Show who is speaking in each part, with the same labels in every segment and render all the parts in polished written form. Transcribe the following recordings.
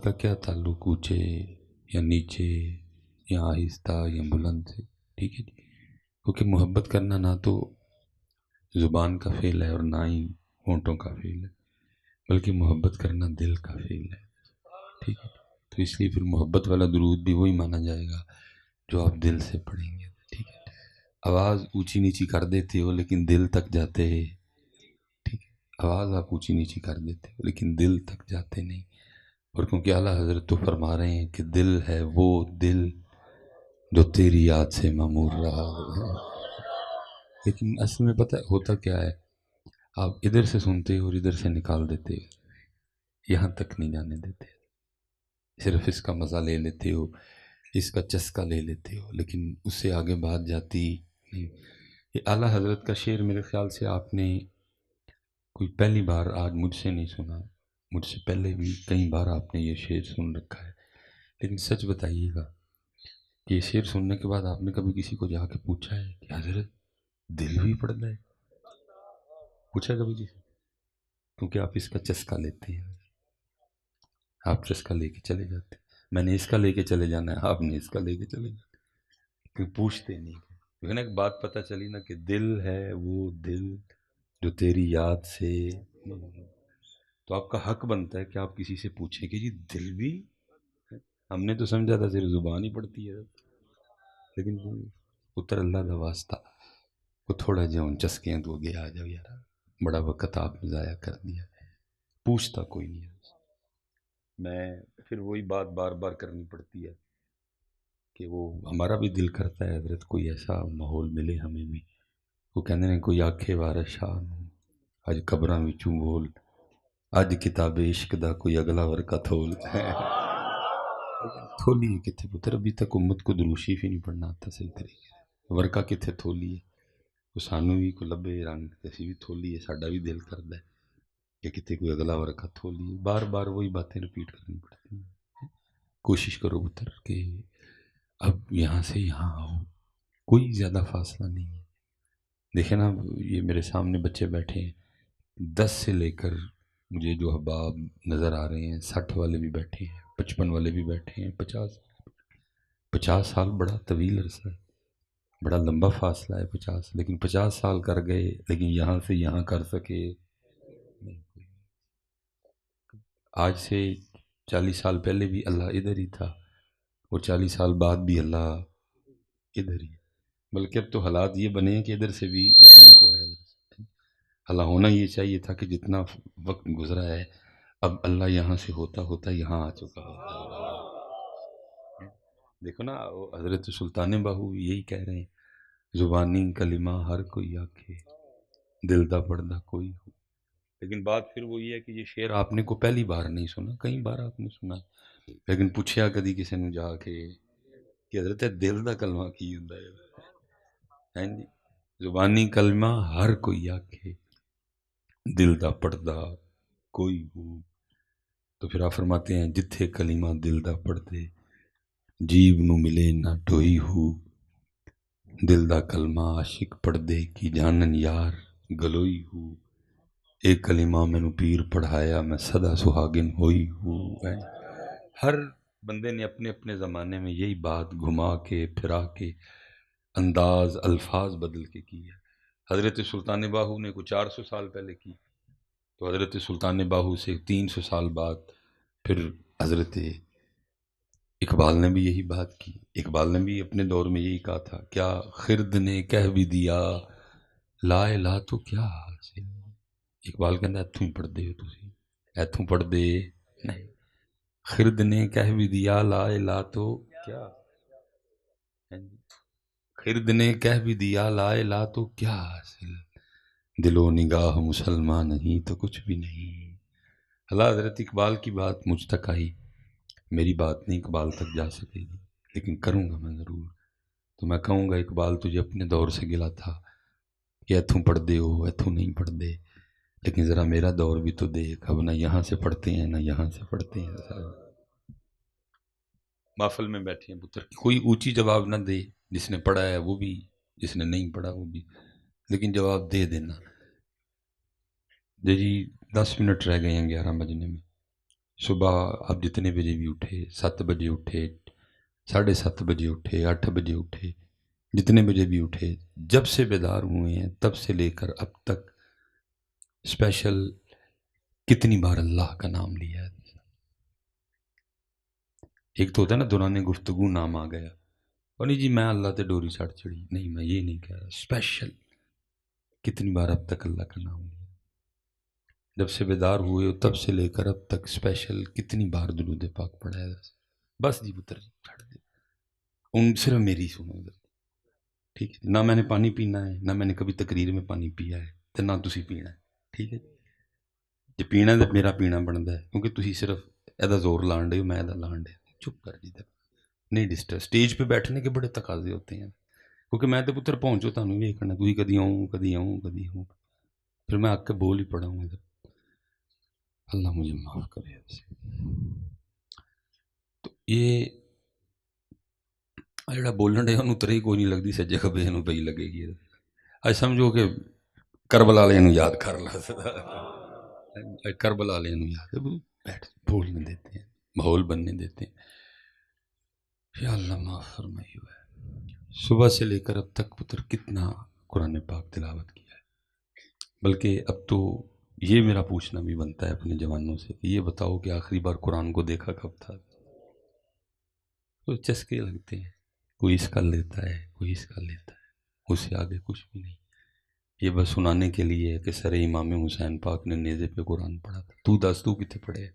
Speaker 1: کا کیا تعلق اونچے یا نیچے یا آہستہ یا بلند سے؟ ٹھیک ہے جی، کیونکہ محبت کرنا نہ تو زبان کا فعل ہے اور نہ ہی ہونٹوں کا فعل ہے، بلکہ محبت کرنا دل کا فعل ہے، ٹھیک ہے؟ تو اس لیے پھر محبت والا درود بھی وہی مانا جائے گا جو آپ دل سے پڑھیں گے، ٹھیک ہے؟ آواز اونچی نیچی کر دیتے ہو لیکن دل تک جاتے ہیں، ٹھیک ہے؟ آواز آپ اونچی نیچی کر دیتے ہو لیکن دل تک جاتے نہیں، اور کیونکہ اعلیٰ حضرت تو فرما رہے ہیں کہ دل ہے وہ دل جو تیری یاد سے معمور رہا ہے، لیکن اصل میں پتہ ہوتا کیا ہے، آپ ادھر سے سنتے ہو اور ادھر سے نکال دیتے ہو، یہاں تک نہیں جانے دیتے، صرف اس کا مزہ لے لیتے ہو، اس کا چسکا لے لیتے ہو، لیکن اس سے آگے بات جاتی نہیں۔ یہ اعلیٰ حضرت کا شعر میرے خیال سے آپ نے کوئی پہلی بار آج مجھ سے نہیں سنا، مجھ سے پہلے بھی کئی بار آپ نے یہ شعر سن رکھا ہے، لیکن سچ بتائیے گا کہ یہ شعر سننے کے بعد آپ نے کبھی کسی کو جا کے پوچھا ہے کہ حضرت دل بھی پڑھنا ہے؟ پوچھا کبھی کسی؟ کیونکہ آپ اس کا چسکا لیتے ہیں، آپ چسکا لے کے چلے جاتے ہیں، میں نے اس کا لے کے چلے جانا ہے، آپ نے اس کا لے کے چلے جانا ہے، کیوں پوچھتے نہیں؟ لیکن ایک بات پتہ چلی نا کہ دل ہے وہ دل جو تیری یاد سے، تو آپ کا حق بنتا ہے کہ آپ کسی سے پوچھیں کہ جی دل بھی، ہم نے تو سمجھا تھا صرف زبان ہی پڑتی ہے، لیکن پتر اللہ دا واسطہ وہ تھوڑا جہاں چسکیاں تو گیا آ جاؤ یار، بڑا وقت آپ نے ضائع کر دیا، پوچھتا کوئی نہیں ہے، میں پھر وہی بات بار بار کرنی پڑتی ہے کہ وہ ہمارا بھی دل کرتا ہے حضرت کوئی ایسا ماحول ملے ہمیں بھی، وہ کہنے ہیں کوئی آکھے وارث شاہ نوں اج قبراں وچوں بول، اج کتاب عشق دا کوئی اگلا ورقہ تھول، تھولی ہے کتنے پتر، ابھی تک امت کو دروشی ہی نہیں پڑھنا آتا صحیح طریقے سے، ورقہ کتنے تھولی ہے، وہ سانوں بھی کو لبے رنگ اسی بھی تھولی ہے، ساڈا بھی دل کرتا ہے کہ کتنے کوئی اگلا ورقہ تھولی ہے، بار بار وہی باتیں رپیٹ کرنی پڑتی ہیں۔ کوشش کرو پتر کہ اب یہاں سے یہاں آؤ، کوئی زیادہ فاصلہ نہیں ہے، دیکھیں نا یہ میرے سامنے بچے بیٹھے ہیں، 10 سے لے کر مجھے جو احباب نظر آ رہے ہیں، 60 والے بھی بیٹھے ہیں، 55 والے بھی بیٹھے ہیں، 50 سال بڑا طویل عرصہ ہے، بڑا لمبا فاصلہ ہے 50، لیکن 50 سال کر گئے لیکن یہاں سے یہاں کر سکے نہیں کوئی۔ آج سے 40 سال پہلے بھی اللہ ادھر ہی تھا اور 40 سال بعد بھی اللہ ادھر ہی ہے، بلکہ اب تو حالات یہ بنے ہیں کہ ادھر سے بھی جانے کو ہے، اللہ ہونا یہ چاہیے تھا کہ جتنا وقت گزرا ہے اب اللہ یہاں سے ہوتا ہوتا یہاں آ چکا ہوتا، دیکھو نا وہ حضرت سلطان باہو یہی کہہ رہے ہیں، زبانی کلمہ ہر کوئی آکھے دل دا پڑھدا کوئی ہو، لیکن بات پھر وہی ہے کہ یہ شعر آپ نے کو پہلی بار نہیں سنا، کئی بار آپ نے سنا، لیکن پوچھیا کدی کسی نے جا کے کہ حضرت دل دا کلمہ کی ہوندا ہے جی، زبانی کلمہ ہر کوئی آکھے دل دا پڑھدا کوئی ہو، تو پھر آپ فرماتے ہیں جتھے کلمہ دل دا پڑھ دے جیب نو ملے نہ ٹوئی ہو، دل دا کلمہ عاشق پڑھ دے کی جانن یار گلوئی ہو، ایک کلمہ مینو پیر پڑھایا میں سدا سہاگن ہوئی ہوں، ہر بندے نے اپنے اپنے زمانے میں یہی بات گھما کے پھرا کے انداز الفاظ بدل کے کی ہے، حضرت سلطان باہو نے کوئی 400 سال پہلے کی، تو حضرت سلطان باہو سے 300 سال بعد پھر حضرت اقبال نے بھی یہی بات کی، اقبال نے بھی اپنے دور میں یہی کہا تھا، کیا خرد نے کہہ بھی دیا لا الہ تو کیا حاصل، اقبال کہندا ایتھوں ہی پڑھ دے ہو تسی، ایتھوں پڑھ دے نہیں، خرد نے کہہ بھی دیا لا الہ تو کیا، خرد نے کہہ بھی دیا لا الہ تو کیا حاصل، دل و نگاہ مسلمان نہیں تو کچھ بھی نہیں، اللہ حضرت اقبال کی بات مجھ تک آئی، میری بات نہیں اقبال تک جا سکے گی، لیکن کروں گا میں ضرور، تو میں کہوں گا اقبال تجھے اپنے دور سے گلا تھا کہ ایتھوں پڑھ دے ہو ایتھوں نہیں پڑھ دے، لیکن ذرا میرا دور بھی تو دیکھ، اب نہ یہاں سے پڑھتے ہیں نہ یہاں سے پڑھتے ہیں، محفل میں بیٹھے ہیں پتر، کوئی اونچی جواب نہ دے، جس نے پڑھا ہے وہ بھی، جس نے نہیں پڑھا وہ بھی، لیکن جواب دے دینا، جی 10 منٹ رہ گئے ہیں 11 بجنے میں، صبح آپ جتنے بجے بھی اٹھے، 7 بجے اٹھے، 7:30 بجے اٹھے، 8 بجے اٹھے، جتنے بجے بھی اٹھے، جب سے بیدار ہوئے ہیں تب سے لے کر اب تک اسپیشل کتنی بار اللہ کا نام لیا ہے؟ ایک تو ہوتا ہے نا دوران گفتگو نام آ گیا، اور نہیں جی میں اللہ تے ڈوری چڑھ چڑی، نہیں میں یہ نہیں کہہ رہا، اسپیشل کتنی بار اب تک اللہ کا نام لیا، جب سے بیدار ہوئے ہو تب سے لے کر اب تک اسپیشل کتنی بار درود پاک پڑھا ہے؟ بس جی پتر چھڑ دے، ان صرف میری سنو ادھر، ٹھیک ہے؟ نہ میں نے پانی پینا ہے، نہ میں نے کبھی تقریر میں پانی پیا ہے، تو نہ تسی پینا ہے، ٹھیک ہے؟ جی پینا تو میرا پینا بنتا ہے، کیونکہ تسی صرف یہ زور لان ڈے ہو، میں یہ لان ڈیا، چپ کر جی تک نہیں ڈسٹرب، اسٹیج پہ بیٹھنے کے بڑے تقاضے ہوتے ہیں، کیونکہ میں تو پتر پہنچو تمہیں ویکنا، تھی کدی آؤں کدی آؤں کدی آؤں، پھر میں آ کے بول ہی پڑا ہوں ادھر، اللہ مجھے معاف کرے ایسے۔ تو یہ جڑا بولن ڈیا انہوں ترے کوئی نہیں لگتی، سجے کبے نو پی لگے گی، اج سمجھو کہ کربلا والے نو یاد کر لا، کربلا والے نو یاد بیٹھ بولنے دیتے ہیں، ماحول بننے دیتے ہیں، یا اللہ معاف فرمائی ہوا ہے۔ صبح سے لے کر اب تک پتر کتنا قرآن پاک تلاوت کیا ہے، بلکہ اب تو یہ میرا پوچھنا بھی بنتا ہے اپنے جوانوں سے کہ یہ بتاؤ کہ آخری بار قرآن کو دیکھا کب تھا؟ تو چسکے لگتے ہیں، کوئی اس کا لیتا ہے، کوئی اس کا لیتا ہے، اس سے آگے کچھ بھی نہیں، یہ بس سنانے کے لیے ہے کہ سر امام حسین پاک نے نیزے پہ قرآن پڑھا تھا، تو دس تو کتنے پڑھے؟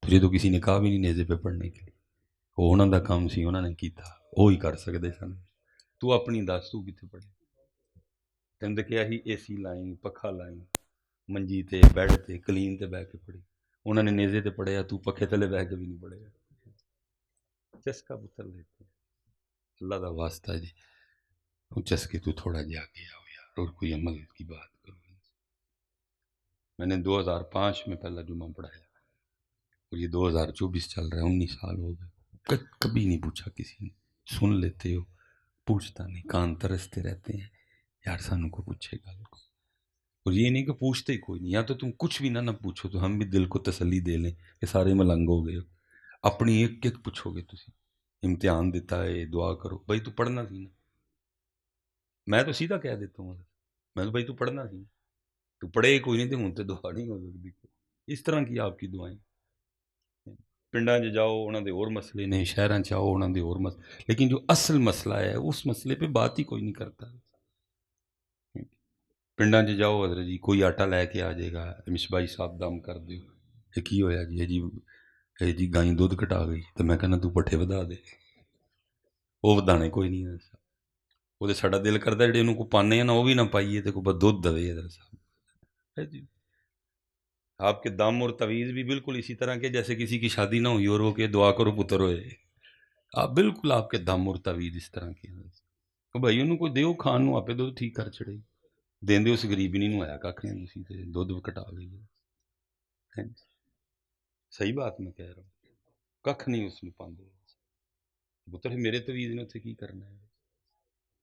Speaker 1: تجھے تو کسی نے کہا بھی نہیں نیزے پہ پڑھنے کے لیے، وہ انہوں دا کام سی، انہوں نے کیتا، وہی کر سکتے سن، تو اپنی دس تو کتنے پڑھے؟ تین تو کیا ہی اے سی لائیں، پکھا لائیں، منجی تے بیڈ تے کلین تے بہ کے پڑھی، انہوں نے نیزے تے پڑھیا، تو پکھے تلے بہ کے بھی نہیں پڑھے گا، چسکا پتر لیتے ہیں، اللہ دا واسطہ جی چسکے تو تھوڑا جا کے آؤ یار، اور کوئی عمل کی بات کرو۔ میں نے 2005 میں پہلا جمعہ پڑھایا، اور یہ 2024 چل رہا ہے، 19 سال ہو گئے، کبھی نہیں پوچھا کسی نے، سن لیتے ہو، پوچھتا نہیں، کان ترستے رہتے ہیں، یار سانو کو پوچھے گا، اور یہ نہیں کہ پوچھتے ہی کوئی نہیں، یا تو تم کچھ بھی نہ پوچھو تو ہم بھی دل کو تسلی دے لیں کہ سارے ملنگ ہو گئے ہو، اپنی ایک ایک پوچھو گے تسی، امتحان دیتا ہے دعا کرو، بھائی تو پڑھنا سی نا، میں تو سیدھا کہہ دیتا ہوں، میں تو بھائی تو پڑھنا سی، تو پڑھے کوئی نہیں تو ہوں تو دعا نہیں ہو سکتی، اس طرح کی آپ کی دعائیں، پنڈاں جاؤ انہوں دے اور مسئلے نے، شہراں چاہو انہوں دے اور مسئلے، لیکن جو اصل مسئلہ ہے اس مسئلے پہ بات ہی کوئی نہیں کرتا، پنڈاں جاؤ حضرت جی کوئی آٹا لے کے آ جائے گا، مصباحی صاحب دم کر دیو، یہ کی ہویا جی، جی گائیں دودھ کٹا گئی، تو میں کہنا تو پٹھے ودا دے، وہ ودانے کوئی نہیں ہے، وہ تو ساڈا دل کرتا ہے جی انہوں کو پانے ہیں نا وہ بھی نہ پائیے تو کو بس دودھ دے حضرت صاحب، جی آپ کے دم اور تویز بھی بالکل اسی طرح کے جیسے کسی کی شادی نہ ہوئی اور وہ کہ دعا کرو پتر ہوئے، آپ بالکل آپ کے دم اور تویز اس طرح کے ہیں، بھائی انہوں کو دیو کھان نو آپے دودھ ٹھیک کر چڑے، دیندے اس غریبی نہیں آیا کھ نہیں، اسی تے دودھ کٹا گئی ہے، صحیح بات میں کہہ رہا ہوں، کھ نہیں اس میں پاندے، پتر میرے تویز نے اتنے کی کرنا ہے،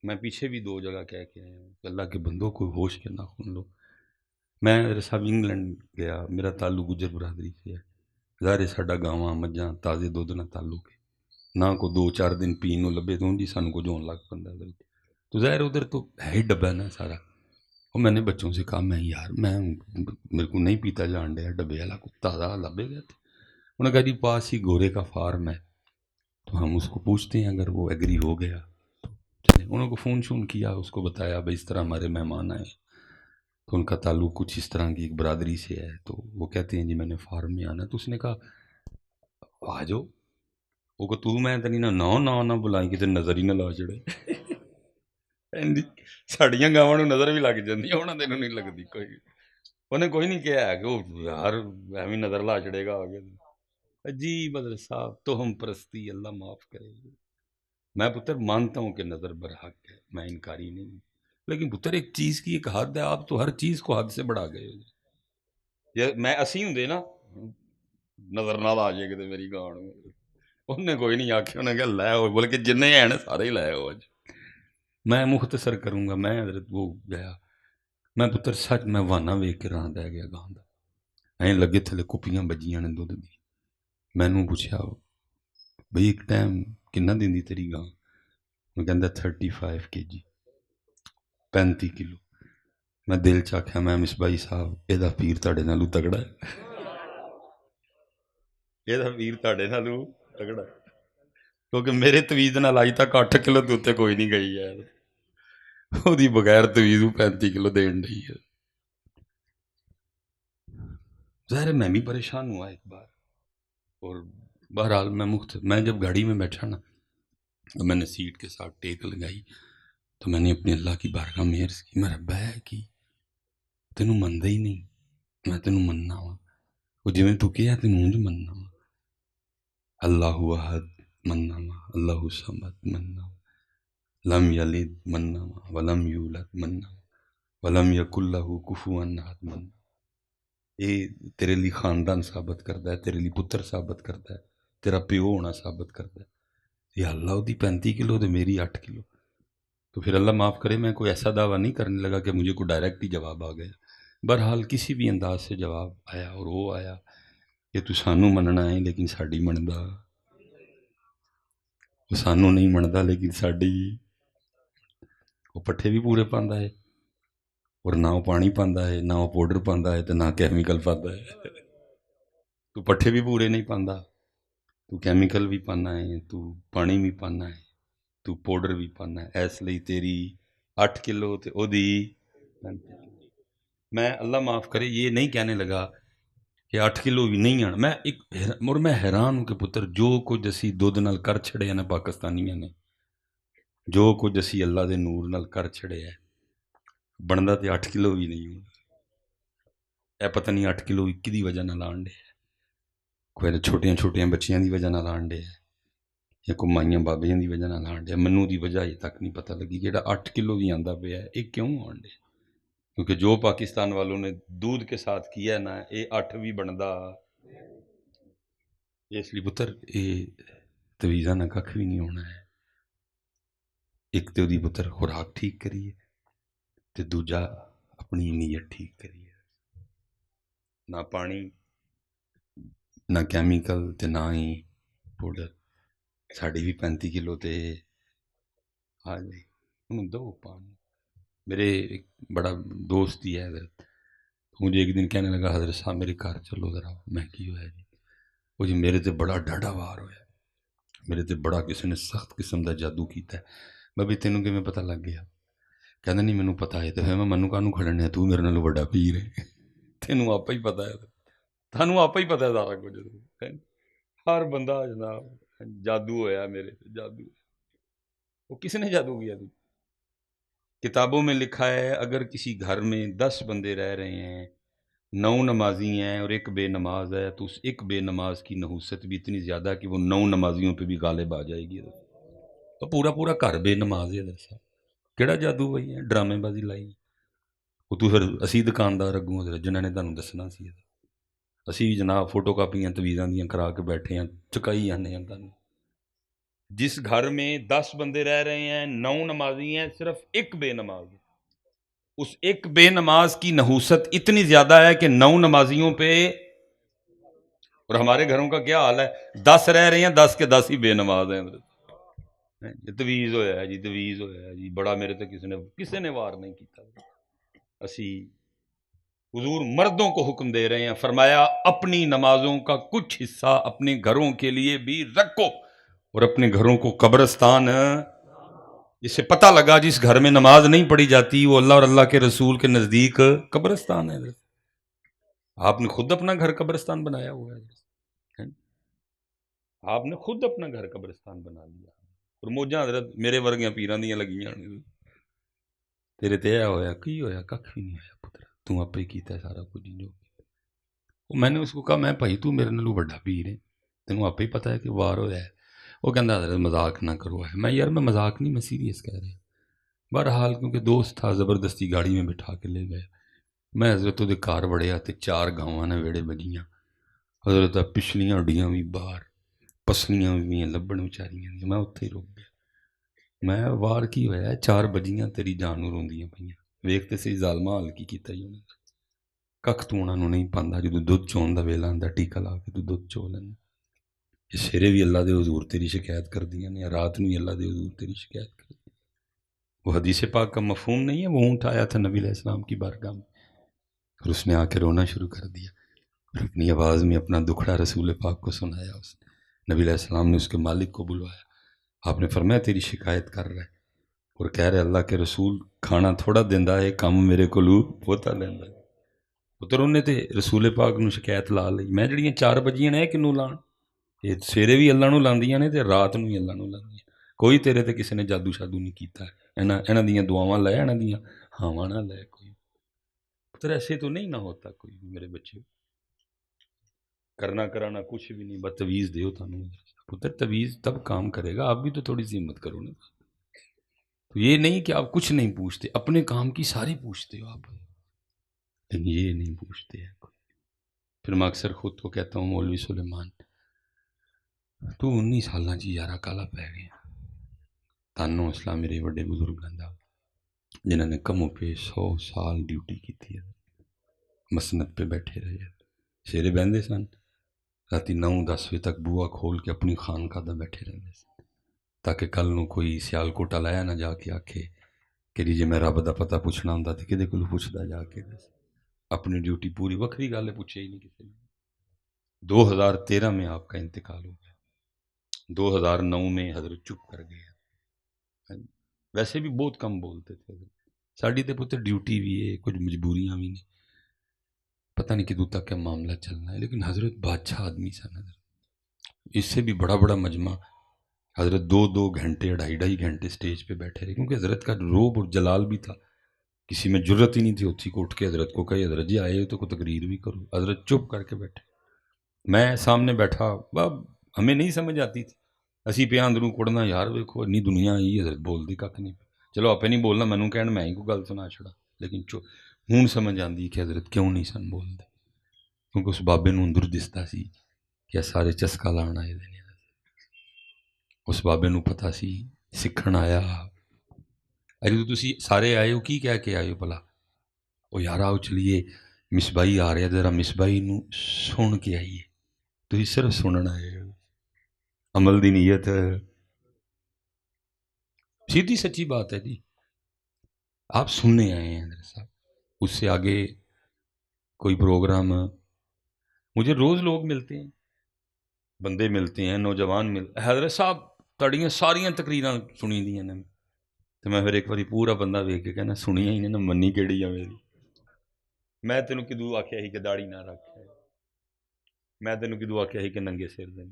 Speaker 1: میں پیچھے بھی 2 جگہ کہہ کے آیا ہوں کہ اللہ کے بندوں کو ہوش کے نہ خون لو، میں صاحب انگلینڈ گیا، میرا تعلق گجر برادری سے ہے، ظاہر ساڈا گاواں مجھاں تازے دودھ نہ تعلق ہے، نہ کو 2-4 دن پین نو لبے تو جی سانو کو جون لگ پندا، تو ظاہر ادھر تو ہے ہی ڈبا نا سارا، اور میں نے بچوں سے کہا میں یار میں میرے کو نہیں پیتا جان ڈیا ڈبے والا کو تازہ لبے گا، انہوں نے کہا جی پاس ہی گورے کا فارم ہے، تو ہم اس کو پوچھتے ہیں اگر وہ ایگری ہو گیا تو چلیں، انہوں کو فون شون کیا، اس کو بتایا بھائی اس طرح ہمارے مہمان آئے، تو ان کا تعلق کچھ اس طرح کی ایک برادری سے ہے، تو وہ کہتے ہیں جی میں نے فارم میں آنا ہے، تو اس نے کہا آ جاؤ، وہ کہ تو میں تنی نہ بلائی کتے نظر ہی نہ لا چڑے، ساڑیاں گاواں نظر بھی لگ جاتی، انہوں نے نہیں لگتی کوئی، انہیں کوئی نہیں کہا کہ وہ یار ایویں نظر لا چڑے گا آگے، عجیب حضرت صاحب تو ہم پرستی، اللہ معاف کرے، میں پتر مانتا ہوں کہ نظر برحق ہے، میں انکاری نہیں ہوں، لیکن پتر ایک چیز کی ایک حد ہے، آپ تو ہر چیز کو حد سے بڑھا گئے ہو، میں اسی ہوں نا نظر نہ آ جائے کہ میری گان، انہیں کوئی نہیں آخیا، انہیں کہا لے ہو، بولے کہ جن ہیں سارے ہی لے ہو، اج میں مختصر کروں گا، میں حضرت وہ گیا، میں پتر سچ میں وانا ویک کے رہا رہ گیا گاں دا، ਐਂ ਲੱਗੇ ਥੱਲੇ ਕੁੱਪੀਆਂ ਵੱਜੀਆਂ ਨੇ ਦੁੱਧ ਦੀ। ਮੈਨੂੰ ਪੁੱਛਿਆ ਬਈ ਇੱਕ ਟਾਈਮ ਕਿੰਨਾ ਦਿੰਦੀ ਤੇਰੀ ਗਾਂ? ਉਹ ਕਹਿੰਦਾ 35 kg, 35 ਕਿਲੋ। ਮੈਂ ਦਿਲ ਚ ਆਖਿਆ ਮੈਂ ਮਿਸਬਾਈ ਸਾਹਿਬ ਇਹਦਾ ਪੀਰ ਤੁਹਾਡੇ ਨਾਲੋਂ ਤਗੜਾ ਹੈ, ਇਹਦਾ ਪੀਰ ਤੁਹਾਡੇ ਨਾਲੋਂ ਤਗੜਾ, ਕਿਉਂਕਿ ਮੇਰੇ ਤਵੀਜ਼ ਨਾਲ ਅੱਜ ਤੱਕ 8 ਕਿਲੋ ਦੇ ਉੱਤੇ ਕੋਈ ਨਹੀਂ ਗਈ ਯਾਰ, ਉਹਦੀ ਬਗੈਰ ਤਵੀਜ਼ ਨੂੰ 35 ਕਿਲੋ ਦੇਣ ਡਈ ਹੈ। ظاہر ہے میں بھی پریشان ہوا ایک بار، اور بہرحال میں جب گاڑی میں بیٹھا نا تو میں نے سیٹ کے ساتھ ٹیک لگائی، تو میں نے اپنے اللہ کی بارگاہ میں عرض کی میں ربا ہے کہ تینوں مندا ہی نہیں، میں تینوں مننا وا، وہ جویں تو کہیا تینوں انج مننا وا، اللہ احد مننا وا، اللہ صمد مننا وا، لم یلد مننا وا، ولم یولد مننا وا، ولم یکن لہ کفوا احد مننا۔ یہ تیرے لیے خاندان ثابت کرتا ہے، تیرے لیے پتر ثابت کرتا ہے، تیرا پیو ہونا ثابت کرتا ہے۔ یا اللہ دی 35 کلو تو میری 8 کلو، تو پھر اللہ معاف کرے میں کوئی ایسا دعویٰ نہیں کرنے لگا کہ مجھے کوئی ڈائریکٹ ہی جواب آ گیا۔ بہرحال کسی بھی انداز سے جواب آیا، اور وہ آیا کہ تو سانوں مننا ہے لیکن ساڈی مندا، وہ سانوں نہیں مندا لیکن ساڈی، وہ پٹھے بھی پورے پاندا ہے، اور نہ وہ پانی پاندا ہے، نہ وہ پاؤڈر پاندا ہے، تو نہ کیمیکل پاندا ہے۔ تو پٹھے بھی پورے نہیں پاندا، تو کیمیکل بھی پانا ہے، تو پانی بھی پانا ہے، تو پاؤڈر بھی پانا ہے، اس لیے تیری 8 کلو تے او دی 35 کلو۔ میں اللہ معاف کرے یہ نہیں کہنے لگا کہ 8 کلو بھی نہیں آنا، میں حیران ہوں کہ پتر جو کچھ اسی دودھ نال کر چھڑے نا پاکستانیاں نے، جو کچھ اسی اللہ دے نور نال کر چھڑے ہے، بندا تے 8 کلو بھی نہیں ہونا۔ اے پتہ نہیں 8 کلو کدی وجہ نال آن ڈے، کوئی چھوٹیاں چھوٹیاں بچیاں دی وجہ نال آن ڈے، یا کوئی مائیاں بابیاں دی وجہ نال آن ڈے، منو دی وجہ اجے تک نہیں پتہ لگی جہاں 8 کلو بھی آندا پیا ہے یہ کیوں آن ڈے، کیونکہ جو پاکستان والوں نے دودھ کے ساتھ کیا ہے نا یہ 8 بھی بندا، اس لیے پتر یہ تویزہ نہ کھ بھی نہیں ہونا ہے۔ ایک تو دی پتر خوراک ٹھیک کریے، تے دوجا اپنی نیت ٹھیک کریے، نہ پانی نہ کیمیکل تے نہ ہی پاؤڈر۔ ساڑی بھی 35 کلو تے آ جائے انہوں دو پانی۔ میرے ایک بڑا دوست ہی ہے حضرت، مجھے ایک دن کہنے لگا حضرت صاحب میرے گھر چلو ذرا، میں کی ہوا جی؟ وہ جی میرے تے بڑا ڈاڈا وار ہویا، میرے تے بڑا کسی نے سخت قسم دا جادو کیتا ہے۔ میں بھی تینوں کہ میں پتہ لگ گیا؟ کہنا نہیں مینوں پتہ ہے، تو پھر میں منوں کانوں کھڑنے ہے، تو میرے نالوں بڑا پیر ہے، تینوں آپ ہی پتہ ہے، تھانوں آپ ہی پتہ ہے سارا کچھ، ہر بندہ جناب جادو ہویا میرے تے، جادو۔ وہ کس نے جادو کیا تھی؟ کتابوں میں لکھا ہے اگر کسی گھر میں 10 بندے رہ رہے ہیں، 9 نمازی ہیں اور ایک بے نماز ہے، تو اس ایک بے نماز کی نحوست بھی اتنی زیادہ ہے کہ وہ 9 نمازیوں پہ بھی غالب آ جائے گی۔ تو پورا پورا گھر بے نماز ہے حضرت صاحب، کیڑا جادو بھائی ہے، ڈرامے بازی لائی؟ وہ تو پھر اسی دکاندار اگوں حضرت جنہوں نے تمہیں دسنا سی، اسی جناب فوٹو کاپیاں تویزاں دیاں کرا کے بیٹھے ہیں، چکائی آنے ہیں تمہیں۔ جس گھر میں 10 بندے رہ رہے ہیں، 9 نمازی ہیں، صرف ایک بے نماز ہے، اس ایک بے نماز کی نحوست اتنی زیادہ ہے کہ 9 نمازیوں پہ، اور ہمارے گھروں کا کیا حال ہے، 10 رہ رہے ہیں، 10 کے 10 ہی بے نماز ہیں۔ تویز ہویا ہے جی، تویز ہویا ہے جی، بڑا میرے تو کسی نے وار نہیں کیتا۔ اسی حضور مردوں کو حکم دے رہے ہیں، فرمایا اپنی نمازوں کا کچھ حصہ اپنے گھروں کے لیے بھی رکھو، اور اپنے گھروں کو قبرستان، جسے پتہ لگا جس گھر میں نماز نہیں پڑھی جاتی وہ اللہ اور اللہ کے رسول کے نزدیک قبرستان ہے۔ آپ نے خود اپنا گھر قبرستان بنایا ہوا ہے، آپ نے خود اپنا گھر قبرستان بنا لیا، اور موجاں حضرت میرے ورگیاں پیراں دیاں لگیاں، تیرے تے ہویا کی ہویا؟ ککھ بھی نہیں ہویا پتر، تو آپ ہی کیتا ہے سارا کچھ جو۔ میں نے اس کو کہا میں بھائی تو میرے نالوں بڑا پیر ہے، تینوں آپ ہی پتہ ہے کہ وار ہویا ہے۔ وہ کہندا حضرت مذاق نہ کرو ہے، میں یار میں مذاق نہیں، میں سیریس کہہ رہا۔ بہرحال کیونکہ دوست تھا زبردستی گاڑی میں بٹھا کے لے گئے، میں حضرت دے گھر وڑیا تے 4 گاواں نے ویڑے بجیاں، حضرت پچھلیاں اڈیاں بھی باہر، پسلیاں بھی لبن بچاریاں، میں اتھے ہی رک گیا۔ میں وار کی ہویا 4 بجیاں تیری جان نوں روندیاں پیاں، ویکھ تے سی ظالماں حال کی کیتا ہی انہاں۔ ਕੱਖ ਤੂੰ ਉਹਨਾਂ ਨੂੰ ਨਹੀਂ ਪਾਉਂਦਾ। ਜਦੋਂ ਦੁੱਧ ਚੋਣ ਦਾ ਵੇਲਾ ਆਉਂਦਾ ਟੀਕਾ ਲਾ ਕੇ ਤੂੰ ਦੁੱਧ ਚੋ ਲੈਂਦਾ। ਇਹ ਸਵੇਰੇ ਵੀ ਅੱਲਾ ਦੇ ਹਜ਼ੂਰ ਤੇਰੀ ਸ਼ਿਕਾਇਤ کرਦੀਆਂ نے, رات ਨੂੰ بھی اللہ دے حضور تیری شکایت کرتی ہیں۔ وہ حدیث پاک کا مفہوم نہیں ہے، وہ اونٹ آیا تھا نبی علیہ السلام کی بارگاہ میں اور اس نے آ کے رونا شروع کر دیا اور اپنی آواز میں اپنا دکھڑا رسول پاک کو سنایا۔ اس نے نبی علیہ السلام نے اس کے مالک کو بلوایا، آپ نے فرمایا تیری شکایت کر رہا ہے اور کہہ رہے اللہ کے رسول کھانا تھوڑا دیندا ہے، کام میرے کو بہتا لیندا ہے۔ پتر انہیں تے رسول پاک نو شکایت لا لئی، میں جڑیاں 4 بجیاں نے کنوں لان؟ یہ سویرے بھی اللہ نو لاندیاں نے تے رات نو بھی اللہ نو لاندیاں۔ کوئی تیرے تے کسی نے جادو شادو نہیں کیتا ہے، انہاں دیاں دعاواں لے، انہاں دیاں ہاواں نہ لے کوئی۔ پتر ایسے تو نہیں نہ ہوتا کوئی بھی میرے بچے، کرنا کرانا کچھ بھی نہیں، بس تویز دیو تانوں۔ پتر تویز تب کام کرے گا، آپ بھی تو تھوڑی سی ہمت کرو نا۔ تو یہ نہیں کہ آپ کچھ نہیں پوچھتے، اپنے کام کی ساری پوچھتے ہو آپ، لیکن یہ نہیں پوچھتے ہیں کوئی۔ پھر میں اکثر خود کو کہتا ہوں مولوی سلیمان تو 19 سالاں چ یارا کالا پی گیا۔ تانوں حوصلہ میرے بڑے بزرگاں دا جنہوں نے کم و پیش 100 سال ڈیوٹی کی تھی، مسند پہ بیٹھے رہے، شیرے بہندے سن، راتی 9-10 بجے تک بوا کھول کے اپنی خانقاہ دا بیٹھے رہتے سن تاکہ کل نو کوئی سیال کوٹا لایا نہ جا کے آکھے کہ جی میں رب دا پتہ پوچھنا ہوندا تے کدے کولوں پوچھدا جا کے۔ اپنی ڈیوٹی پوری، وکری گل ہے، پوچھے ہی نہیں کسی نے۔ 2013 میں آپ کا انتقال ہو گیا، 2009 میں حضرت چپ کر گئے۔ ویسے بھی بہت کم بولتے تھے حضرت، ساڈی تے پتر ڈیوٹی بھی ہے، کچھ مجبوریاں بھی نے، پتہ نہیں کدوں تک کیا معاملہ چلنا ہے، لیکن حضرت بادشاہ آدمی سن۔ حضرت اس سے بھی بڑا بڑا مجمع، حضرت 2-2 گھنٹے 2.5 گھنٹے سٹیج پہ بیٹھے رہے، کیونکہ حضرت کا روب اور جلال بھی تھا، کسی میں جرت ہی نہیں تھی اتھی کو اٹھ کے حضرت کو کہے حضرت جی آئے ہو تو کوئی تقریر بھی کرو۔ حضرت چپ کر کے بیٹھے، میں سامنے بیٹھا، ہمیں نہیں سمجھ آتی تھی، اسی پہ اندروں کڑنا یار ویکھو انی دنیا آئی، حضرت بولتی کھ نہیں، چلو آپ نہیں بولنا، مینوں کہن میں ہی کوئی گل سنا چھڑا، لیکن ہوں سمجھ آندی کہ حضرت کیوں نہیں سن بولتے، کیونکہ اس بابے نوں اندر دستا سی کہ سارے چسکا لان آئے دے نے، اس بابے نوں پتہ سی سکھن آیا۔ جدوں تسی سارے آئے ہو کی کہہ کے آئے ہو بھلا؟ وہ یار آؤ چلیے مصباحی آ رہا، ذرا مصباحی نوں سن کے آئیے، تسی صرف سننا ہے، عمل دی نیت سیدھی سچی بات ہے جی، آپ سننے آئے ہیں حضرت صاحب، اس سے آگے کوئی پروگرام؟ مجھے روز لوگ ملتے ہیں، بندے ملتے ہیں، نوجوان ملتے ہیں، حضرت صاحب تڑیاں ساریاں تقریراں سنی دیاں نے، تو میں پھر ایک باری پورا بندہ ویکھ کے کہنا سنیاں ہی نے نا، منی کیڑی آ میری؟ میں تینوں کدوں آکھیا ہی کہ داڑھی نہ رکھ، میں تینوں کدوں آکھیا ہی کہ ننگے سر دے،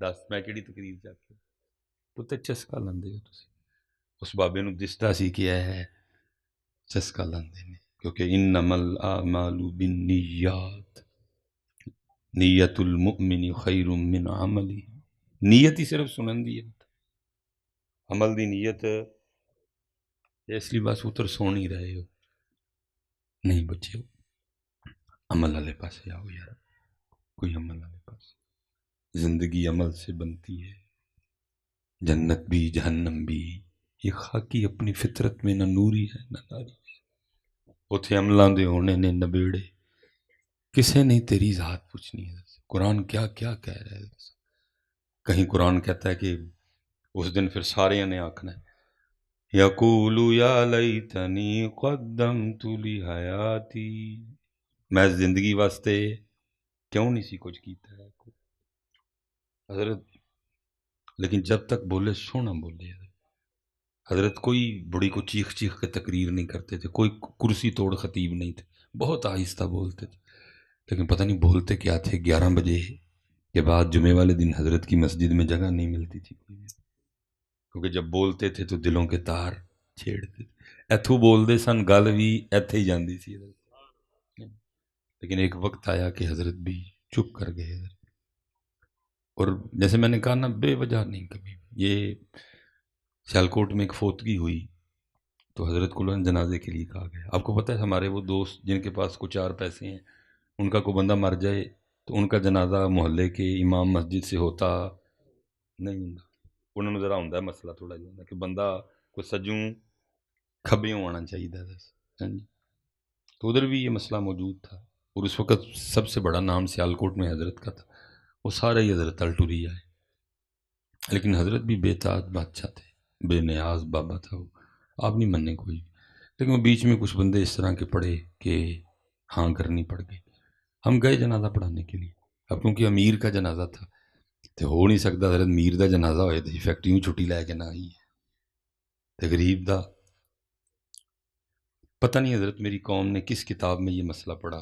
Speaker 1: دس میں کیڑی تقریر چاہتی؟ پتر چسکا لاندے ہو تسی، اس بابے نوں دستا سی کہ ہے چسکا لاندے نے، کیونکہ انما الاعمال بالنیات، نیت المؤمن خیر من عملی، نیت ہی صرف سنن دی ہے، عمل دی نیت اس لیے بس اتر سو نہیں رہے ہو، نہیں بچے ہو، عمل والے پاسے آؤ یار، کوئی عمل والے پاس، زندگی عمل سے بنتی ہے، جنت بھی جہنم بھی، یہ خاکی اپنی فطرت میں نہ نوری ہے نہ ناری ہے، اتھے عملاں دے ہونے نے نبیڑے، کسے نہیں تیری ذات پوچھنی ہے۔ قرآن کیا کیا کہہ رہا ہے، کہیں قرآن کہتا ہے کہ اس دن پھر سارے نے آکھنا ہے یقول یا لیتنی قدمت لحیاتی، میں زندگی واسطے کیوں نہیں سی کچھ کیتا ہے حضرت، لیکن جب تک بولے سونا بولے حضرت، کوئی بڑی کو چیخ چیخ کے تقریر نہیں کرتے تھے، کوئی کرسی توڑ خطیب نہیں تھے، بہت آہستہ بولتے تھے، لیکن پتہ نہیں بولتے کیا تھے۔ 11 بجے کے بعد جمعے والے دن حضرت کی مسجد میں جگہ نہیں ملتی تھی کوئی، کیونکہ جب بولتے تھے تو دلوں کے تار چھیڑتے تھے، ایتھوں بولتے سن گل بھی ایتھے ہی جاندی سی حضرت، لیکن ایک وقت آیا کہ حضرت بھی چپ کر گئے حضرت، اور جیسے میں نے کہا نا بے وجہ نہیں کبھی، یہ سیالکوٹ میں ایک فوتگی ہوئی تو حضرت کو جنازے کے لیے کہا گیا، آپ کو پتہ ہے ہمارے وہ دوست جن کے پاس کچھ 4 پیسے ہیں، ان کا کوئی بندہ مر جائے تو ان کا جنازہ محلے کے امام مسجد سے ہوتا نہیں ہوں، انہوں نے ذرا ہوں مسئلہ تھوڑا جہا کہ بندہ کوئی سجوں کھبیوں آنا چاہیے، تو ادھر بھی یہ مسئلہ موجود تھا، اور اس وقت سب سے بڑا نام سیالکوٹ میں حضرت کا تھا، وہ سارا ہی حضرت الٹوریا ہے، لیکن حضرت بھی بے تاج بادشاہ تھے، بے نیاز بابا تھا وہ، آپ نہیں مننے کوئی بھی، لیکن وہ بیچ میں کچھ بندے اس طرح کے پڑے کہ ہاں کرنی پڑ گئی۔ ہم گئے جنازہ پڑھانے کے لیے، اب کیونکہ امیر کا جنازہ تھا تو ہو نہیں سکتا حضرت میر دا جنازہ ہوئے تو فیکٹریوں چھٹی لے کے نہ آئی ہے، غریب دا پتہ نہیں حضرت میری قوم نے کس کتاب میں یہ مسئلہ پڑھا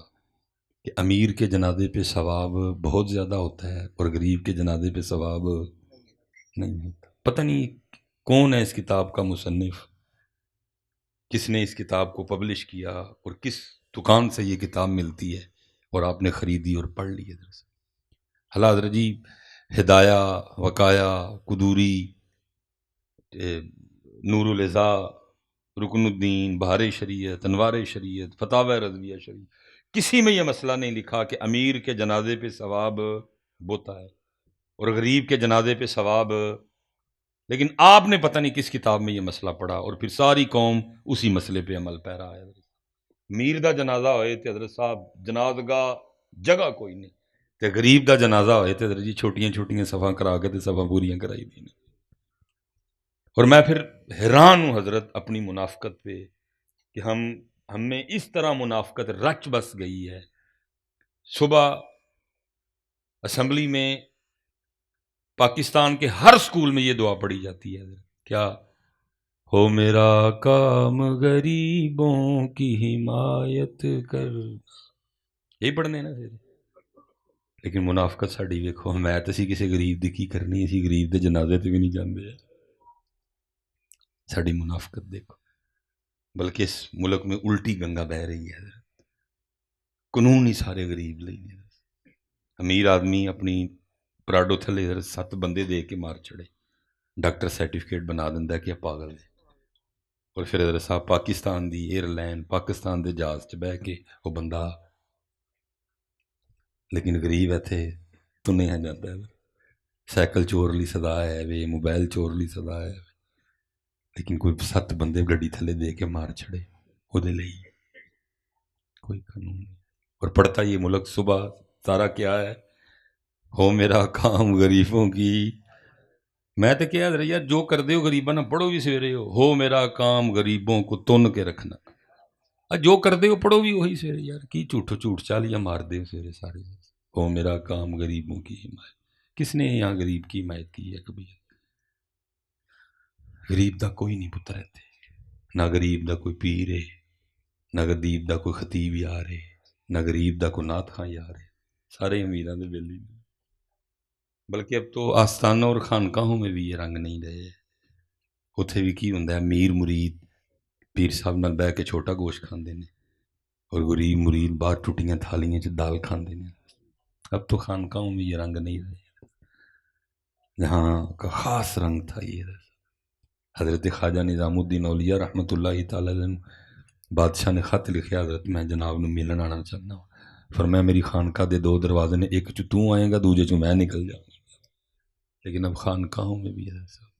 Speaker 1: کہ امیر کے جنازے پہ ثواب بہت زیادہ ہوتا ہے اور غریب کے جنازے پہ ثواب نہیں ہوتا۔ پتہ نہیں کون ہے اس کتاب کا مصنف، کس نے اس کتاب کو پبلش کیا اور کس دکان سے یہ کتاب ملتی ہے اور آپ نے خریدی اور پڑھ لی ہے۔ حضرت حضرت جی ہدایہ، وقایا، قدوری، نور الازا، رکن الدین، بہار شریعت، انوار شریعت، فتاوی رضویہ شریعت، کسی میں یہ مسئلہ نہیں لکھا کہ امیر کے جنازے پہ ثواب ہوتا ہے اور غریب کے جنازے پہ ثواب، لیکن آپ نے پتہ نہیں کس کتاب میں یہ مسئلہ پڑھا اور پھر ساری قوم اسی مسئلے پہ عمل پیرا ہے۔ میر دا جنازہ ہوئے تے حضرت صاحب جنازگاہ جگہ کوئی نہیں، تے غریب دا جنازہ ہوئے تے حضرت جی چھوٹیاں چھوٹیاں صفاں کرا کے تے صفاں پوریاں کرائی دی۔ اور میں پھر حیران ہوں حضرت اپنی منافقت پہ کہ ہم میں اس طرح منافقت رچ بس گئی ہے۔ صبح اسمبلی میں پاکستان کے ہر سکول میں یہ دعا پڑھی جاتی ہے، کیا ہو میرا کام غریبوں کی حمایت کر، یہی پڑھنے نا پھر، لیکن منافقت ساڈی ویکھو، میں تو اسی کسی غریب دی کی کرنی، اسی غریب دے جنازے تے بھی نہیں جاندے، ساڈی منافقت دیکھو، بلکہ اس ملک میں الٹی گنگا بہ رہی ہے، قانون ہی سارے غریب لئی نے۔ امیر آدمی اپنی پراڈو تھلے 7 بندے دے کے مار چھڑے، ڈاکٹر سرٹیفکیٹ بنا دیندا ہے کہ پاگل ہے، اور پھر حضرت صاحب پاکستان دی ایئر لائن پاکستان دے جہاز چ بہ کے وہ بندہ، لیکن غریب ایتھے تنیا جاتا ہے، سائیکل چور لی صدا ہے وے، موبائل چور لی صدا ہے، لیکن کوئی 7 بندے گڈی تھلے دے کے مار چھڑے، وہ دے لئی کوئی قانون نہیں۔ اور پڑھتا یہ ملک صبح سارا کیا ہے، ہو میرا کام غریبوں کی، میں تو کیا یار جو کر دے ہو غریباں نہ پڑھو بھی سویرے ہو میرا کام غریبوں کو تن کے رکھنا، جو کر دے ہو پڑھو بھی وہی سویرے، یار کی جھوٹ چالیاں مار دے سویرے سارے، ہو میرا کام غریبوں کی حمایت، کس نے یہاں غریب کی حمایت کی ہے کبھی؟ غریب دا کوئی نہیں پتر رہتے، نہ غریب دا کوئی پیر ہے، نہ غریب دا کوئی خطیب یار ہے، نہ غریب دا کوئی نعت خواں یار ہے، سارے امیراں دے بیلی، بلکہ اب تو آستانوں اور خانقاہوں میں بھی یہ رنگ نہیں رہے، اتھے بھی کی ہوندا ہے امیر مرید پیر صاحب نال بہ کے چھوٹا گوشت کھاندے نے اور غریب مرید باہر ٹوٹیاں تھالیاں چ دال کھاندے نے، اب تو خانقاہوں میں یہ رنگ نہیں رہے، یہاں کا خاص رنگ تھا یہ۔ حضرت خواجہ نظام الدین اولیاء رحمۃ اللہ تعالی علیہ بادشاہ نے خط لکھیا، حضرت میں جناب نو ملن آنا چاہنا ہوں، فرمایا میری خانقاہ دے 2 دروازے نے، ایک چ تو آئے گا دوجے چ میں نکل جاؤں گا، لیکن اب خانقاہوں میں بھی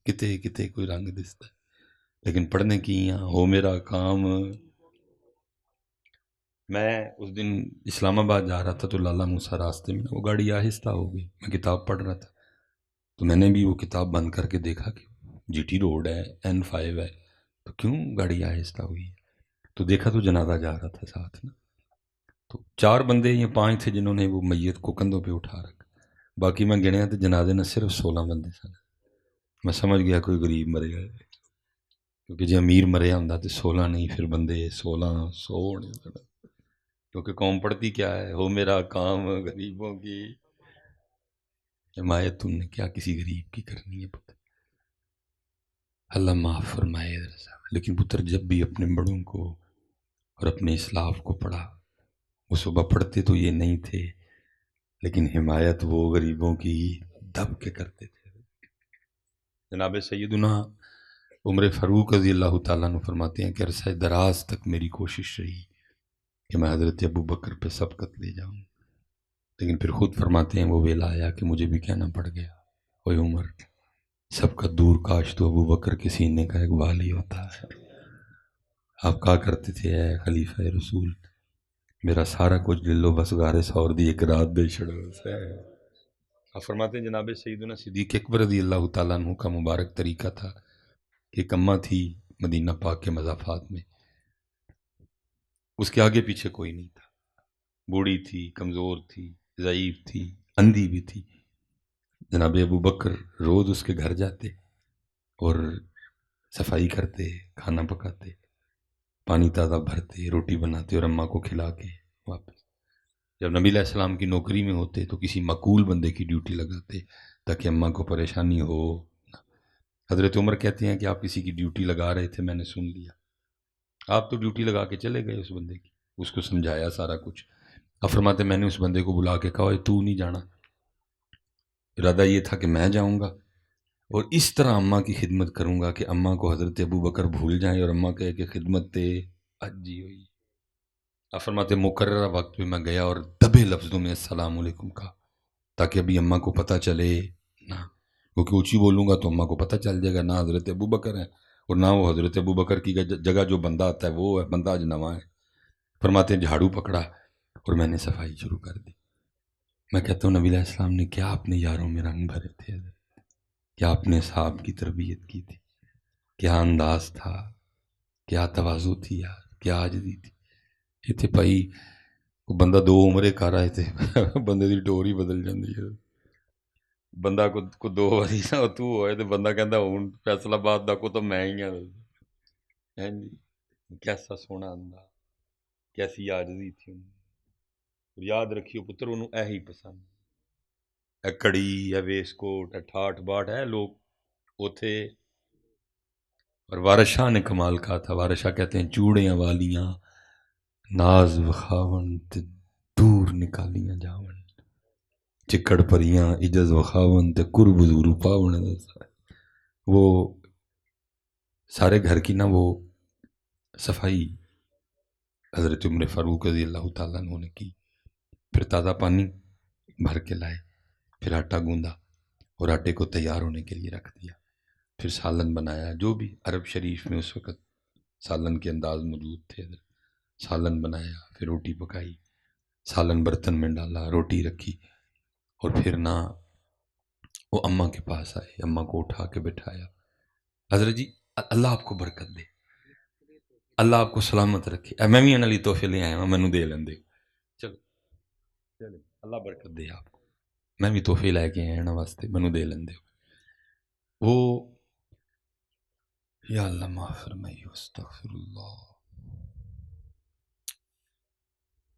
Speaker 1: کتے کتے کوئی رنگ دستا ہے، لیکن پڑھنے کی یہاں ہو میرا کام۔ میں اس دن اسلام آباد جا رہا تھا تو لالہ موسیٰ راستے میں وہ گاڑی آہستہ ہو گئی، میں کتاب پڑھ رہا تھا تو میں نے بھی وہ کتاب بند کر کے دیکھا کہ جی ٹی روڈ ہے، N5 ہے، تو کیوں گاڑی آہستہ ہوئی ہے؟ تو دیکھا تو جنازہ جا رہا تھا ساتھ نا، تو 4 بندے یا 5 تھے جنہوں نے وہ میت کو کندھوں پہ اٹھا رکھا، باقی میں گنیا تو جنازے میں صرف 16 بندے سن، میں سمجھ گیا کوئی غریب مرے گا، کیونکہ جی امیر مریا ہوں تو 16 نہیں، پھر بندے 1600 ہونے، کیونکہ قوم پڑھتی کیا ہے، ہو میرا کام غریبوں کی حمایت، تم نے کیا کسی غریب کی کرنی ہے پتر، اللہ معاف فرمائے۔ لیکن پتر جب بھی اپنے بڑوں کو اور اپنے اسلاف کو پڑھا، وہ صبح پڑھتے تو یہ نہیں تھے، لیکن حمایت وہ غریبوں کی دب کے کرتے تھے۔ جناب سیدنا عمر فاروق رضی اللہ تعالیٰ عنہ فرماتے ہیں کہ عرصہ دراز تک میری کوشش رہی کہ میں حضرت ابو بکر پہ سبقت لے جاؤں، لیکن پھر خود فرماتے ہیں وہ ویلا آیا کہ مجھے بھی کہنا پڑ گیا، اوے عمر سبقت دور کاش تو ابو بکر کے سینے کا ایک والی ہوتا ہے۔ آپ کہا کرتے تھے اے خلیفہ رسول، میرا سارا کچھ لے لو بس غار سور دی ایک رات دے چھڑو سے۔ آپ فرماتے ہیں جناب سیدنا صدیق اکبر رضی اللہ تعالیٰ عنہ کا مبارک طریقہ تھا کہ ایک اماں تھی مدینہ پاک کے مضافات میں، اس کے آگے پیچھے کوئی نہیں تھا، بوڑھی تھی، کمزور تھی، ضعیف تھی، اندھی بھی تھی۔ جناب ابو بکر روز اس کے گھر جاتے اور صفائی کرتے، کھانا پکاتے، پانی تازہ بھرتے، روٹی بناتے اور اماں کو کھلا کے واپس۔ جب نبی علیہ السلام کی نوکری میں ہوتے تو کسی مقبول بندے کی ڈیوٹی لگاتے تاکہ اماں کو پریشانی ہو۔ حضرت عمر کہتے ہیں کہ آپ کسی کی ڈیوٹی لگا رہے تھے، میں نے سن لیا، آپ تو ڈیوٹی لگا کے چلے گئے اس بندے کی، اس کو سمجھایا سارا کچھ۔ اب فرماتے میں نے اس بندے کو بلا کے کہا تو نہیں جانا، ارادہ یہ تھا کہ میں جاؤں گا اور اس طرح اماں کی خدمت کروں گا کہ اماں کو حضرت ابو بکر بھول جائیں اور اماں کہے کہ خدمت تے اجی ہوئی۔ اب فرماتے مقررہ وقت پہ میں گیا اور دبے لفظوں میں السلام علیکم کہا تاکہ ابھی اماں کو پتہ چلے نہ، کیونکہ اونچی بولوں گا تو اماں کو پتہ چل جائے گا نہ حضرت ابو بکر ہیں اور نہ وہ حضرت ابو بکر کی جگہ جو بندہ آتا ہے وہ ہے، بندہ اجنبی ہے۔ فرماتے ہیں جھاڑو پکڑا اور میں نے صفائی شروع کر دی۔ میں کہتا ہوں نبی علیہ السلام نے کیا اپنے یاروں میں رنگ بھرے تھے، کیا اپنے صحاب کی تربیت کی تھی، کیا انداز تھا، کیا تواضع تھی یار، کیا عاجزی تھی۔ یہ تھے بھائی بندہ دو عمرے کر رہے تھے بندے دی ڈور ہی بدل جاندی ہے، بندہ کو دو واری نہ تو ہوئے تو بندہ کہندا ہوں فیصل آباد دا کو تو میں ہی ہاں جی۔ کیسا سونا انداز، کیسی عاجزی تھی انہوں۔ یاد رکھیو پتر انہوں اے ہی پسند، اے کڑی اے ویس کوٹ اے ٹھاٹ باٹ ہے لوگ اوتھے۔ اور وارث شاہ نے کمال کہا تھا، وارث شاہ کہتے ہیں چوڑیاں والیاں ناز وخاون تے دور نکالیاں جاون، چکڑ پریاں عجز وخاون تے قرب حضور پاون۔ وہ سارے گھر کی نا وہ صفائی حضرت عمر فاروق رضی اللہ تعالیٰ عنہ نے کی، پھر تازہ پانی بھر کے لائے، پھر آٹا گوندا اور آٹے کو تیار ہونے کے لیے رکھ دیا، پھر سالن بنایا، جو بھی عرب شریف میں اس وقت سالن کے انداز موجود تھے، سالن بنایا، پھر روٹی پکائی، سالن برتن میں ڈالا، روٹی رکھی اور پھر نہ وہ اماں کے پاس آئے، اماں کو اٹھا کے بٹھایا، حضرت جی اللہ آپ کو برکت دے، اللہ آپ کو سلامت رکھے، میں بھی انہاں لئی تحفے لے آیا ہوں، مینوں دے لیندے، چلو چلو اللہ برکت دے آپ کو، میں بھی تحفے لے کے آیا انہاں واسطے، مینوں دے لیندے۔ وہ یا اللہ معاف فرمائیے، استغفر اللہ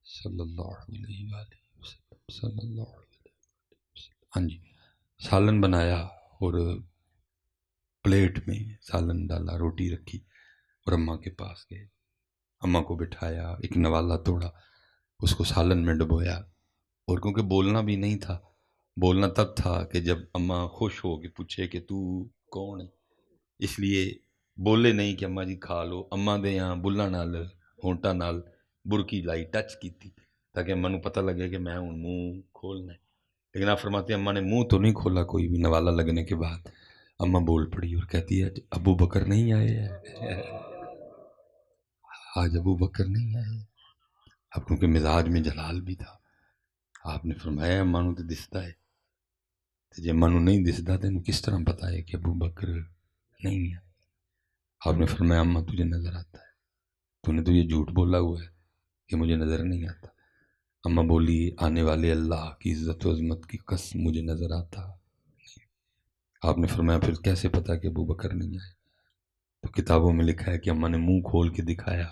Speaker 1: صلی اللہ علیہ وآلہ وسلم، صلی اللہ علیہ وسلم۔ ہاں جی، سالن بنایا اور پلیٹ میں سالن ڈالا، روٹی رکھی اور اماں کے پاس گئے، اماں کو بٹھایا، ایک نوالا توڑا، اس کو سالن میں ڈبویا، اور کیونکہ بولنا بھی نہیں تھا، بولنا تب تھا کہ جب اماں خوش ہو کے پوچھے کہ تو کون ہے، اس لیے بولے نہیں کہ اماں جی کھا لو، اماں دے یہاں بلّاں نال ہونٹاں نال برکی لائی، ٹچ کیتی تاکہ اماں نوں پتہ لگے کہ میں ہوں منہ کھولنا ہے، لیکن آپ فرماتے ہیں اماں نے منہ تو نہیں کھولا کوئی بھی نوالا لگنے کے بعد، اماں بول پڑی اور کہتی ہے ابو بکر نہیں آئے ہیں آج ابو بکر نہیں آئے، اب کیونکہ مزاج میں جلال بھی تھا، آپ نے فرمایا اماں نوں تے دستا ہے، تے جے اماں نوں نہیں دسدا تے انہوں کس طرح پتہ ہے کہ ابو بکر نہیں ہے؟ آپ نے فرمایا اماں تجھے نظر آتا ہے، تو نے تو یہ جھوٹ بولا ہوا ہے کہ مجھے نظر نہیں آتا۔ اماں بولی آنے والے اللہ کی عزت و عظمت کی قسم مجھے نظر آتا۔ آپ نے فرمایا پھر کیسے پتا کہ ابو بکر نہیں آئے؟ تو کتابوں میں لکھا ہے کہ اماں نے منہ کھول کے دکھایا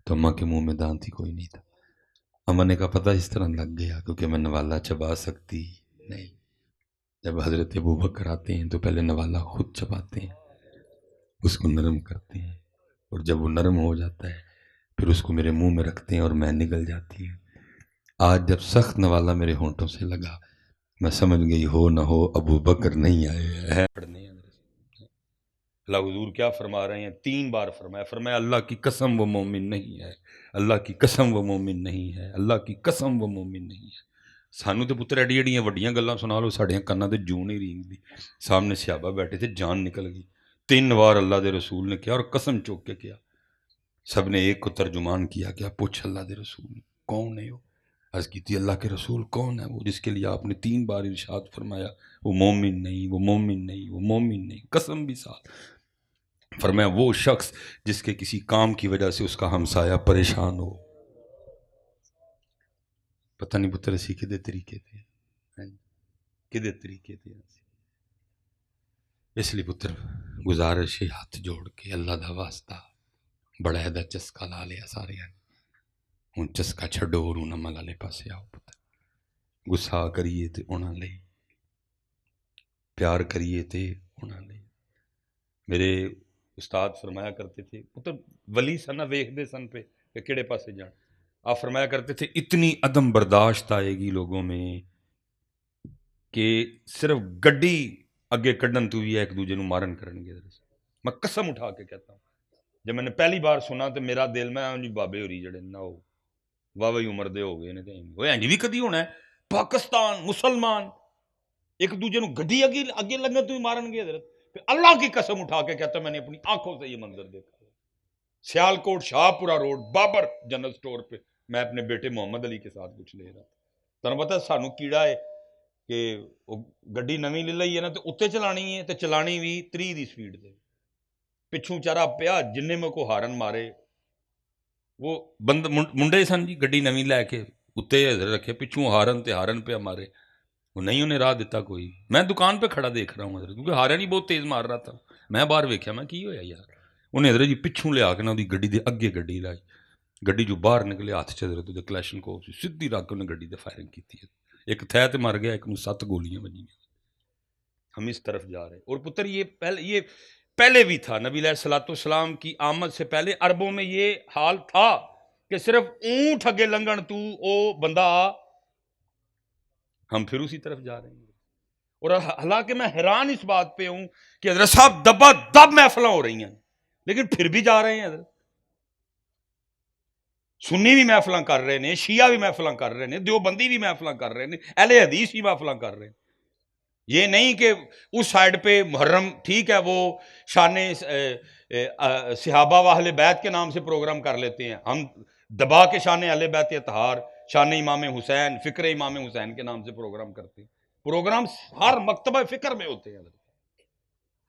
Speaker 1: تو اماں کے منہ میں دانت ہی کوئی نہیں تھا۔ اماں نے کہا پتہ اس طرح لگ گیا کیونکہ میں نوالا چبا سکتی نہیں، جب حضرت ابو بکر آتے ہیں تو پہلے نوالا خود چباتے ہیں، اس کو نرم کرتے ہیں، اور جب وہ نرم ہو جاتا ہے پھر اس کو میرے منہ میں رکھتے ہیں اور میں نگل جاتی ہے۔ آج جب سخت نوالا میرے ہونٹوں سے لگا میں سمجھ گئی ہو نہ ہو ابو بکر نہیں آئے ہیں۔ اللہ حضور کیا فرما رہے ہیں؟ 3 بار فرمایا، فرمایا اللہ کی قسم وہ مومن نہیں ہے، اللہ کی قسم وہ مومن نہیں ہے، اللہ کی قسم وہ مومن نہیں ہے۔ سانو تو پتر ایڈی ایڈیاں وڈیاں گلاں سنا لو، ساڈیاں کناں تے جوں نہیں رینگدی، سامنے صحابہ بیٹھے تھے جان نکل گئی۔ 3 بار اللہ دے رسول نے کیا اور قسم چوک کے کیا، سب نے ایک کو ترجمان کیا، کیا پوچھ اللہ دے رسول نے، کون ہے وہ؟ عرض کی تھی اللہ کے رسول کون ہے وہ جس کے لیے آپ نے 3 بار ارشاد فرمایا وہ مومن نہیں، وہ مومن نہیں، وہ مومن نہیں، قسم بھی ساتھ فرمایا وہ شخص جس کے کسی کام کی وجہ سے اس کا ہمسایہ پریشان ہو۔ پتہ نہیں پتر اسی کدے طریقے تھے، کدے طریقے تھے۔ اس لیے پتر گزارش ہے ہاتھ جوڑ کے اللہ دا واسطہ بڑا دا چسکا لا لیا سارے ہوں چسکا چھڈو اور انہاں مل والے پاسے آؤ پتر، گسا کریے تے انہاں لئی، پیار کریے تے انہاں لئی۔ میرے استاد فرمایا کرتے تھے پتر ولی سن ویکھدے سن پہ کہ کیڑے پاسے جان، آپ فرمایا کرتے تھے اتنی عدم برداشت آئے گی لوگوں میں کہ صرف گڈی اگے کڈن تو بھی ایک دوجے نو مارن کرن گے۔ میں قسم اٹھا کے کہتا ہوں جب میں نے پہلی بار سنا تو میرا دل میں جی بابے ہوری جڑے نہ ہو واہ عمر دے ہو گئے نے وہ انج بھی کدی ہونا ہے پاکستان مسلمان ایک دوجے نو گڈی اگے لگن تو ہی مارن گے حضرت۔ پھر اللہ کی قسم اٹھا کے کہتا میں نے اپنی آنکھوں سے یہ منظر دیکھا، سیالکوٹ شاہ پورا روڈ بابر جنرل سٹور پہ میں اپنے بیٹے محمد علی کے ساتھ کچھ لے رہا تھا۔ تمہیں پتا سانو کیڑا ہے کہ گڈی نویں لے لئی ہے نا تو اتنے چلانی ہے تو چلانی بھی 30 دی سپیڈ دے، پچھوں چارا پیا جن میں کو ہارن مارے وہ بند منڈے سن جی گڈی نویں لے کے اتنے رکھے پچھوں ہارن پہ مارے، وہ نہیں انہیں راہ دیتا کوئی۔ میں دکان پہ کھڑا دیکھ رہا ہوں حضرت کیونکہ ہارن ہی بہت تیز مار رہا تھا، میں باہر ویکھیا میں کی ہویا یار، انہیں حضرت جی پچھوں لے آ کے نا دی گڈی دے اگے گڈی لائی، گڈی جو باہر نکلے ہاتھ چ حضرت دے کلیشن کو سیدھی رکھ کے انہیں گڈی دے فائرنگ کی تھی، ایک تھے تے مر گیا ایک نو 7 گولیاں بجی۔ ہم اس طرف جا رہے اور پتر یہ پہلے بھی تھا، نبی علیہ الصلوۃ والسلام کی آمد سے پہلے عربوں میں یہ حال تھا کہ صرف اونٹ اگے لنگن تو او بندہ، ہم پھر اسی طرف جا رہے ہیں۔ اور حالانکہ میں حیران اس بات پہ ہوں کہ حضرت صاحب دبا دب محفلیں ہو رہی ہیں لیکن پھر بھی جا رہے ہیں حضرت، سنی بھی محفلیں کر رہے ہیں، شیعہ بھی محفلیں کر رہے ہیں، دیوبندی بھی محفلیں کر رہے ہیں، اہل حدیث بھی محفلیں کر رہے ہیں۔ یہ نہیں کہ اس سائڈ پہ محرم ٹھیک ہے وہ شان صحابہ و اہل بیت کے نام سے پروگرام کر لیتے ہیں، ہم دبا کے شان اہل بیت اطہار، شان امام حسین، فکر امام حسین کے نام سے پروگرام کرتے ہیں۔ پروگرام ہر مکتبہ فکر میں ہوتے ہیں،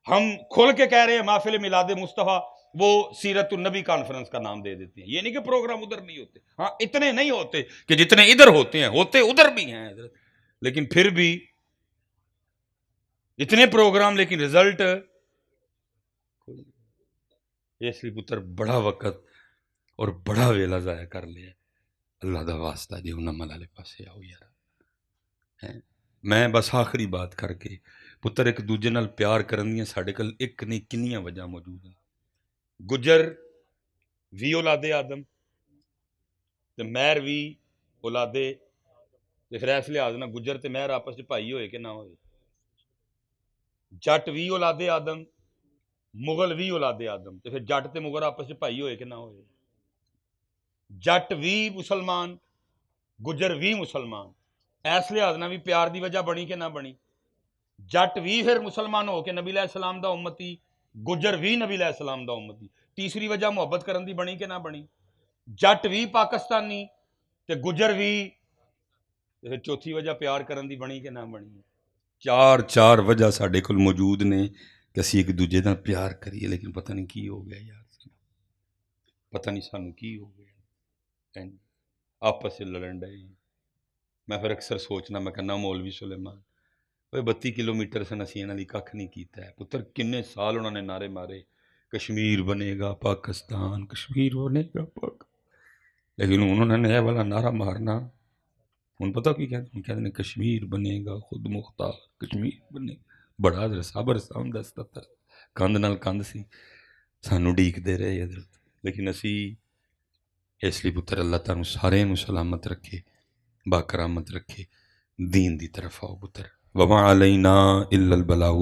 Speaker 1: ہم کھول کے کہہ رہے ہیں محفل میلاد مصطفیٰ، وہ سیرت النبی کانفرنس کا نام دے دیتے ہیں۔ یہ نہیں کہ پروگرام ادھر نہیں ہوتے، ہاں اتنے نہیں ہوتے کہ جتنے ادھر ہوتے ہیں، ہوتے ادھر بھی ہیں حضرت، لیکن پھر بھی اتنے پروگرام لیکن رزلٹ اس لیے پتر بڑا وقت اور بڑا ویلا ضائع کر لیا، اللہ دا واسطہ جی انہاں مل والے پاسے آؤ یار۔ میں بس آخری بات کر کے پتر ایک دوجے نال پیار کرن دیاں ساڈے کول ایک نہیں کنیاں وجہ موجود ہیں۔ گجر وی اولاد آدم تے مہر وی اولاد تے پھر اس لحاظ نہ گجر تے مہر آپس وچ بھائی ہوئے کہ نہ ہوئے، جٹ وی اولاد آدم مغل وی اولاد آدم تے پھر جٹ تے مغل آپس وچ بھائی ہوئے کہ نہ ہوئے، جٹ وی مسلمان گجر وی مسلمان، اس لحاظ نہ بھی پیار دی وجہ بنی کہ نہ بنی، جٹ بھی پھر مسلمان ہو کے نبی علیہ السلام دا امتی، گجر بھی نبی علیہ السلام دا امتی، تیسری وجہ محبت کرن دی بنی کہ نہ بنی، جٹ بھی پاکستانی تے گجر بھی، پھر چوتھی وجہ پیار کرن دی بنی کہ نہ بنی۔ چار وجہ ساڈے کول موجود نے کہ اسی ایک دوجے نال پیار کریے، لیکن پتہ نہیں کی ہو گیا یار، پتہ نہیں سانو کی ہو گیا، آپس سے لڑن ڈے۔ میں پھر اکثر سوچنا میں کہنا مولوی سلیمان 32 کلومیٹر سے اسی انہاں دی ککھ نہیں کیتا ہے، پتر کنے سال انہوں نے نعرے مارے کشمیر بنے گا پاکستان، کشمیر بنے گا لیکن انہوں نے یہ والا نعرہ مارنا، ان پتہ کی کہتے ہیں کشمیر بنے گا خود مختار، کشمیر بنے گا، بڑا حضرت صابر ساؤں دستا تر کاندھ نال کاندھ سی سانو ڈیک دے رہے حضرت، لیکن اسی اس لیے پتر اللہ تعالیٰ سارے نو سلامت رکھے، باکرامت رکھے، دین دی طرف آؤ پتر، وما علینا الا البلاغ